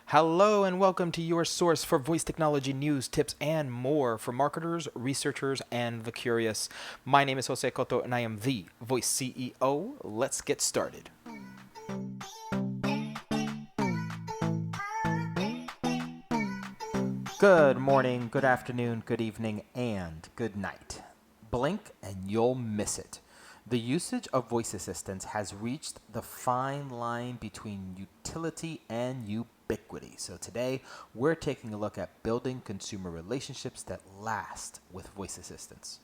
Hello and welcome to your source for voice technology news, tips, and more for marketers, researchers, and the curious. My name is Jose Cotto and I am the Voice CEO. Let's get started. Good morning, good afternoon, good evening, and good night. Blink and you'll miss it. The usage of voice assistants has reached the fine line between utility and ubiquity. So today, we're taking a look at building consumer relationships that last with voice assistants.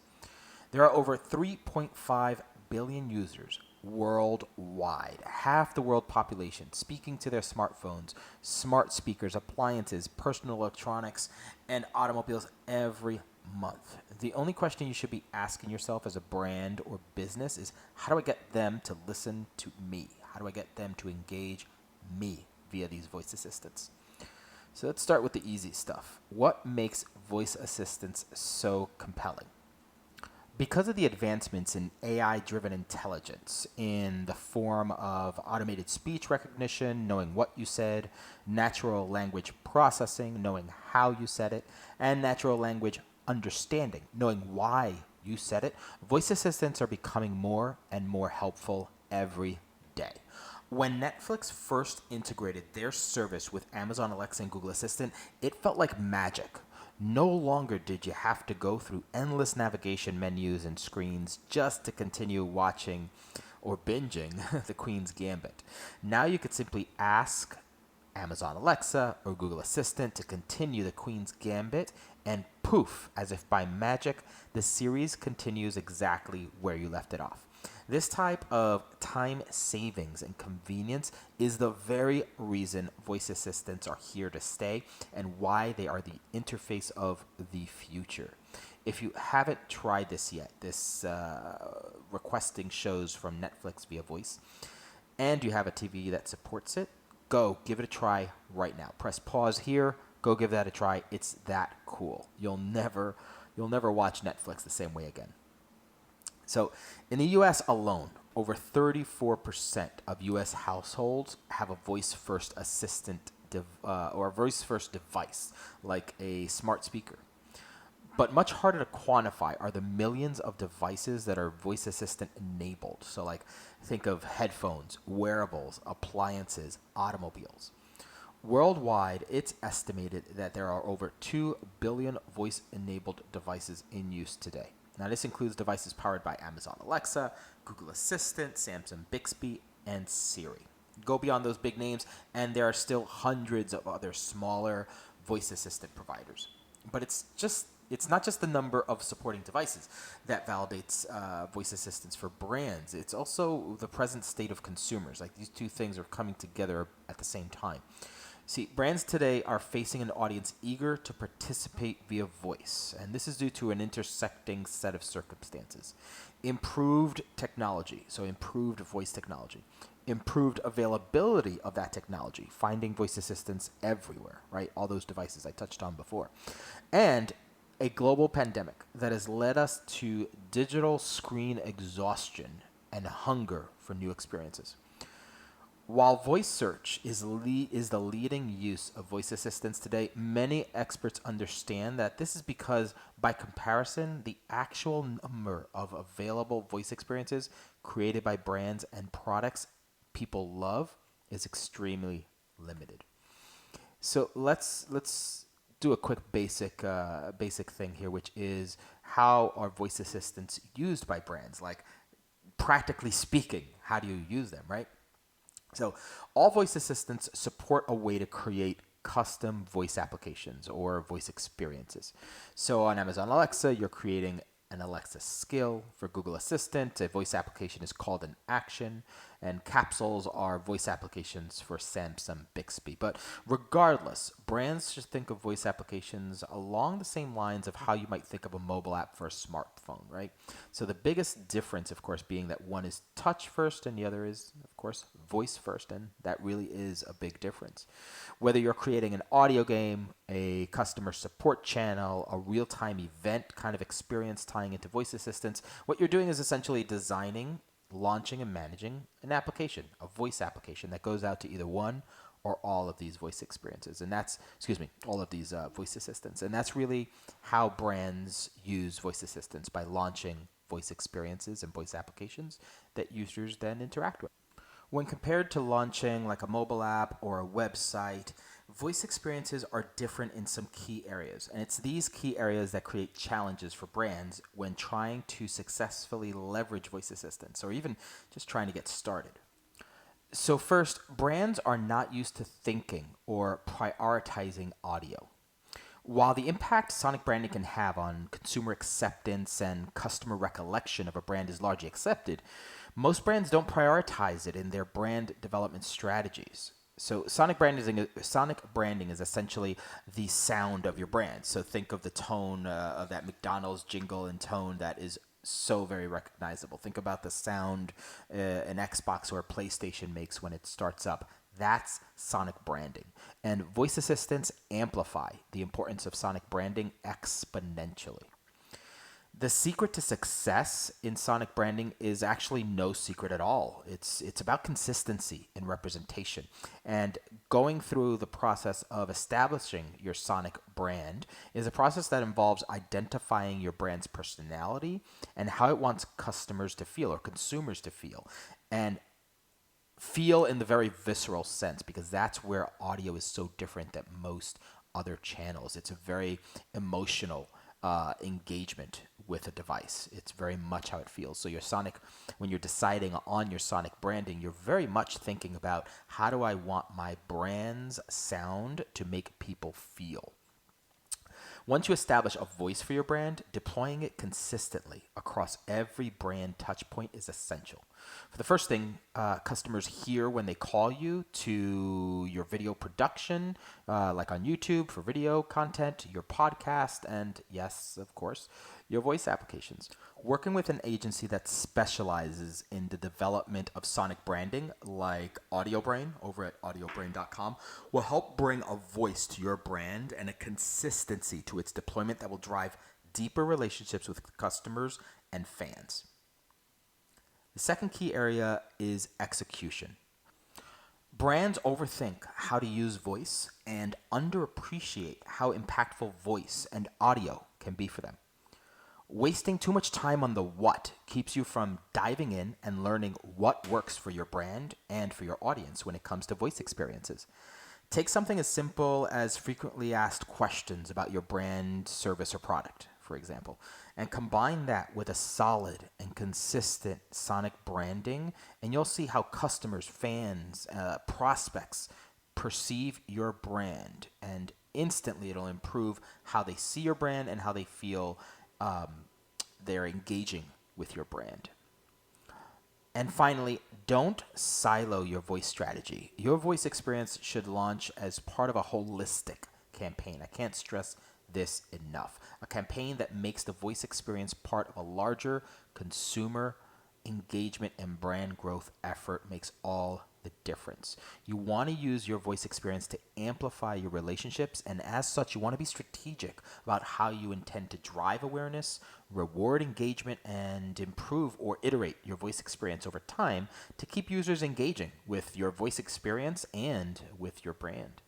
There are over 3.5 billion users worldwide, half the world population speaking to their smartphones, smart speakers, appliances, personal electronics, and automobiles every month. The only question you should be asking yourself as a brand or business is how do I get them to listen to me? How do I get them to engage me via these voice assistants? So let's start with the easy stuff. What makes voice assistants so compelling? Because of the advancements in AI driven intelligence in the form of automated speech recognition, knowing what you said, natural language processing, knowing how you said it, and natural language understanding, knowing why you said it, voice assistants are becoming more and more helpful every day. When Netflix first integrated their service with Amazon Alexa and Google Assistant, it felt like magic. No longer did you have to go through endless navigation menus and screens just to continue watching or binging The Queen's Gambit. Now you could simply ask Amazon Alexa or Google Assistant to continue The Queen's Gambit, and poof, as if by magic, the series continues exactly where you left it off. This type of time savings and convenience is the very reason voice assistants are here to stay and why they are the interface of the future. If you haven't tried this yet, this requesting shows from Netflix via voice, and you have a TV that supports it, go give it a try right now. Press pause here, go give that a try. It's that cool. You'll never watch Netflix the same way again. So, in the US alone, over 34% of US households have a voice first assistant or a voice first device, like a smart speaker. But much harder to quantify are the millions of devices that are voice assistant enabled. So, like, think of headphones, wearables, appliances, automobiles. Worldwide, it's estimated that there are over 2 billion voice enabled devices in use today. Now, this includes devices powered by Amazon Alexa, Google Assistant, Samsung Bixby, and Siri. Go beyond those big names, and there are still hundreds of other smaller voice assistant providers. But it's not just the number of supporting devices that validates voice assistants for brands. It's also the present state of consumers. Like, these two things are coming together at the same time. See, brands today are facing an audience eager to participate via voice, and this is due to an intersecting set of circumstances. Improved technology, so improved voice technology, improved availability of that technology, finding voice assistants everywhere, right? All those devices I touched on before. And a global pandemic that has led us to digital screen exhaustion and hunger for new experiences. While voice search is the leading use of voice assistants today, many experts understand that this is because, by comparison, the actual number of available voice experiences created by brands and products people love is extremely limited. So let's do a quick basic thing here, which is how are voice assistants used by brands? Like, practically speaking, how do you use them, right? So, all voice assistants support a way to create custom voice applications or voice experiences. So, on Amazon Alexa, you're creating an Alexa skill. For Google Assistant, a voice application is called an action, and capsules are voice applications for Samsung Bixby. But regardless, brands should think of voice applications along the same lines of how you might think of a mobile app for a smartphone, right? So the biggest difference, of course, being that one is touch first and the other is, of course, voice first, and that really is a big difference. Whether you're creating an audio game, a customer support channel, a real-time event kind of experience tying into voice assistants, what you're doing is essentially designing, launching, and managing an application, a voice application that goes out to either one or all of these voice experiences. And that's, excuse me, all of these voice assistants. And that's really how brands use voice assistants, by launching voice experiences and voice applications that users then interact with. When compared to launching like a mobile app or a website, voice experiences are different in some key areas. And it's these key areas that create challenges for brands when trying to successfully leverage voice assistants or even just trying to get started. So, first, brands are not used to thinking or prioritizing audio. While the impact sonic branding can have on consumer acceptance and customer recollection of a brand is largely accepted, most brands don't prioritize it in their brand development strategies. So sonic branding is essentially the sound of your brand. So think of the tone of that McDonald's jingle and tone that is so very recognizable. Think about the sound an Xbox or a PlayStation makes when it starts up. That's sonic branding. And voice assistants amplify the importance of sonic branding exponentially. The secret to success in sonic branding is actually no secret at all. It's about consistency in representation and going through the process of establishing your sonic brand is a process that involves identifying your brand's personality and how it wants customers to feel or consumers to feel. And feel in the very visceral sense, because that's where audio is so different than most other channels. It's a very emotional engagement with a device. It's very much how it feels. So your sonic, when you're deciding on your sonic branding, you're very much thinking about how do I want my brand's sound to make people feel. Once you establish a voice for your brand, deploying it consistently across every brand touchpoint is essential. For the first thing, customers hear when they call you, to your video production, like on YouTube for video content, your podcast, and yes, of course, your voice applications. Working with an agency that specializes in the development of sonic branding, like AudioBrain over at audiobrain.com, will help bring a voice to your brand and a consistency to its deployment that will drive deeper relationships with customers and fans. The second key area is execution. Brands overthink how to use voice and underappreciate how impactful voice and audio can be for them. Wasting too much time on the what keeps you from diving in and learning what works for your brand and for your audience when it comes to voice experiences. Take something as simple as frequently asked questions about your brand, service, or product, for example, and combine that with a solid and consistent sonic branding, and you'll see how customers, fans, prospects perceive your brand, and instantly it'll improve how they see your brand and how they feel they're engaging with your brand. And finally, don't silo your voice strategy. Your voice experience should launch as part of a holistic campaign. I can't stress this enough. A campaign that makes the voice experience part of a larger consumer engagement and brand growth effort makes all the difference. You want to use your voice experience to amplify your relationships, and as such, you want to be strategic about how you intend to drive awareness, reward engagement, and improve or iterate your voice experience over time to keep users engaging with your voice experience and with your brand.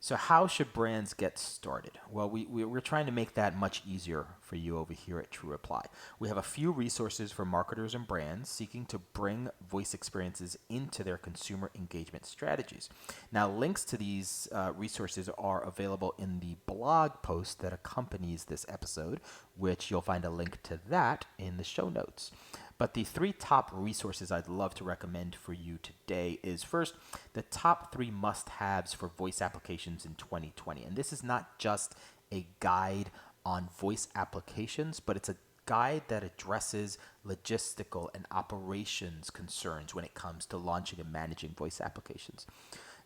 So how should brands get started? Well, we're trying to make that much easier for you over here at True Reply. We have a few resources for marketers and brands seeking to bring voice experiences into their consumer engagement strategies. Now, links to these resources are available in the blog post that accompanies this episode, which you'll find a link to that in the show notes. But the three top resources I'd love to recommend for you today is, first, the top 3 must-haves for voice applications in 2020. And this is not just a guide on voice applications, but it's a guide that addresses logistical and operations concerns when it comes to launching and managing voice applications.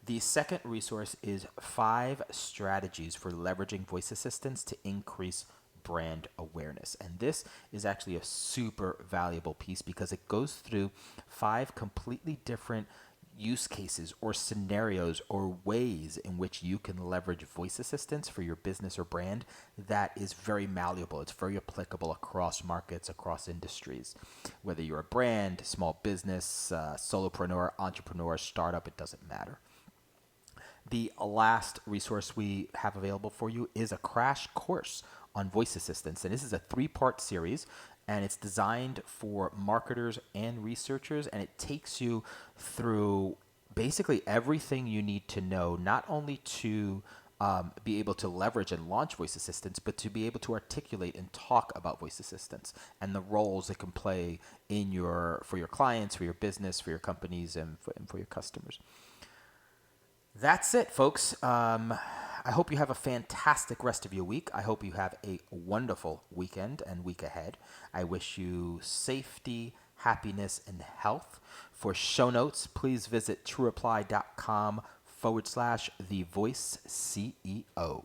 The second resource is 5 strategies for leveraging voice assistants to increase brand awareness. And this is actually a super valuable piece because it goes through 5 completely different use cases or scenarios or ways in which you can leverage voice assistants for your business or brand that is very malleable. It's very applicable across markets, across industries. Whether you're a brand, small business, solopreneur, entrepreneur, startup, it doesn't matter. The last resource we have available for you is a crash course on voice assistants. And this is a 3-part series, and it's designed for marketers and researchers, and it takes you through basically everything you need to know, not only to be able to leverage and launch voice assistants, but to be able to articulate and talk about voice assistants and the roles it can play in for your clients, for your business, for your companies, and for your customers. That's it, folks. I hope you have a fantastic rest of your week. I hope you have a wonderful weekend and week ahead. I wish you safety, happiness, and health. For show notes, please visit trueapply.com/the voice CEO.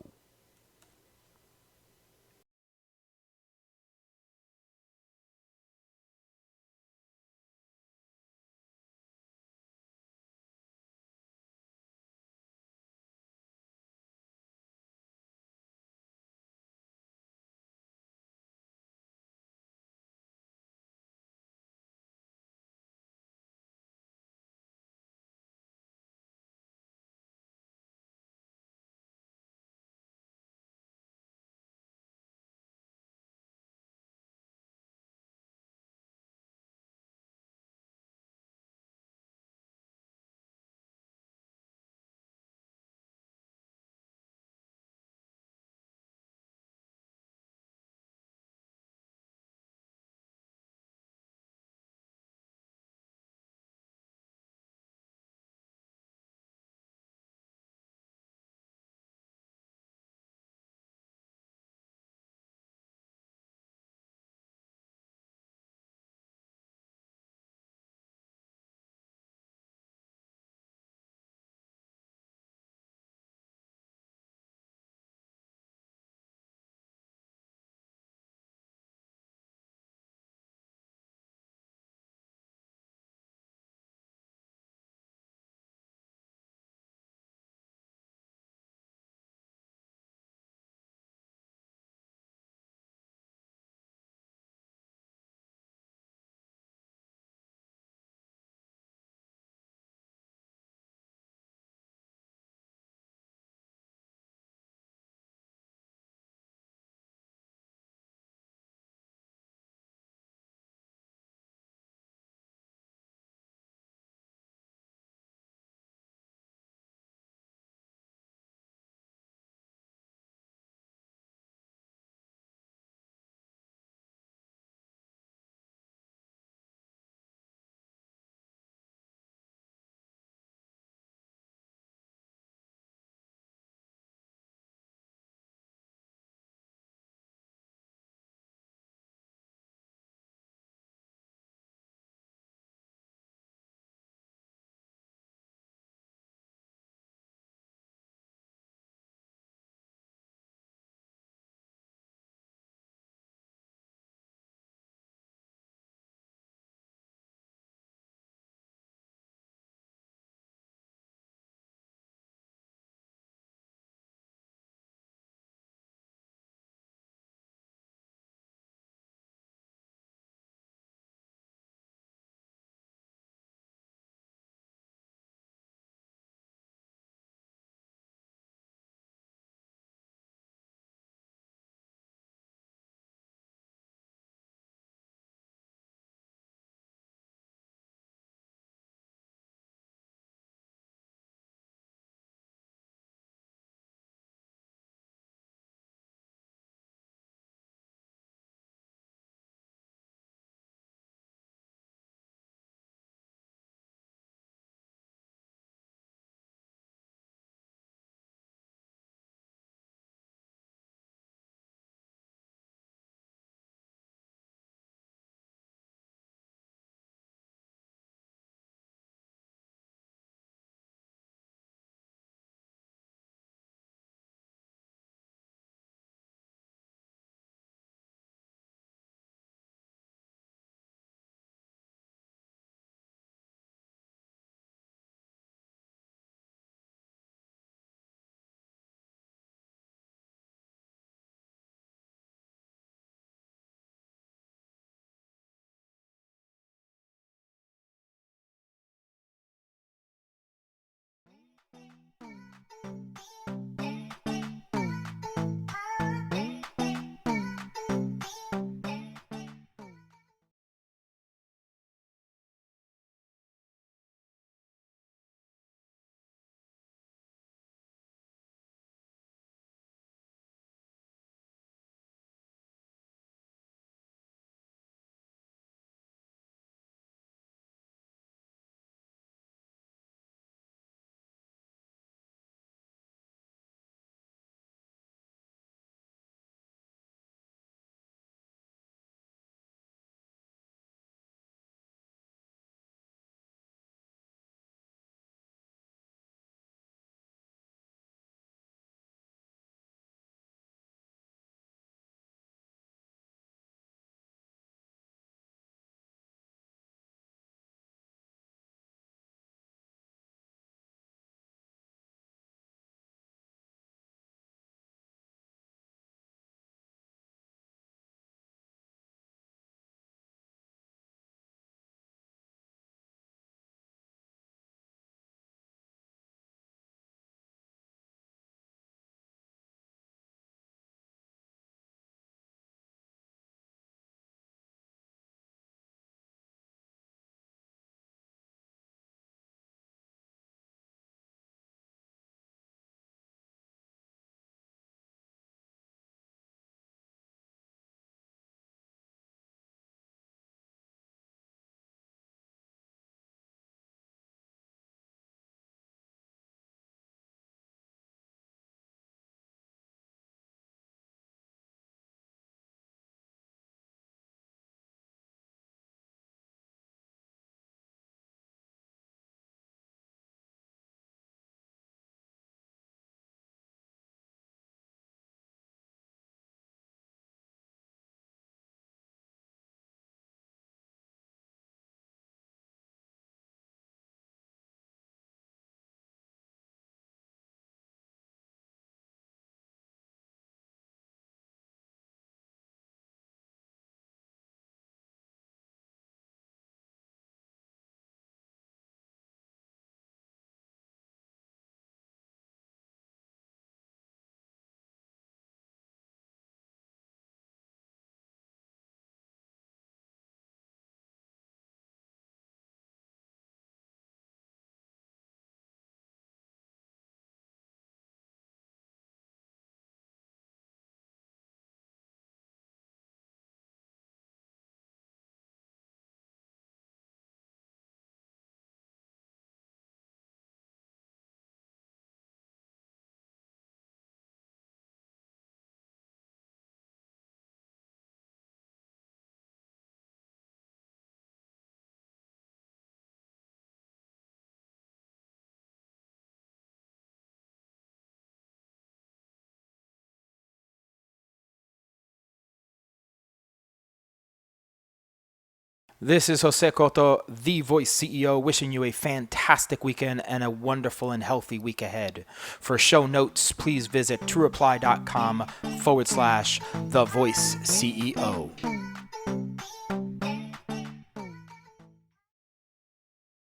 This is Jose Cotto, the Voice CEO, wishing you a fantastic weekend and a wonderful and healthy week ahead. For show notes, please visit truereply.com/The Voice CEO.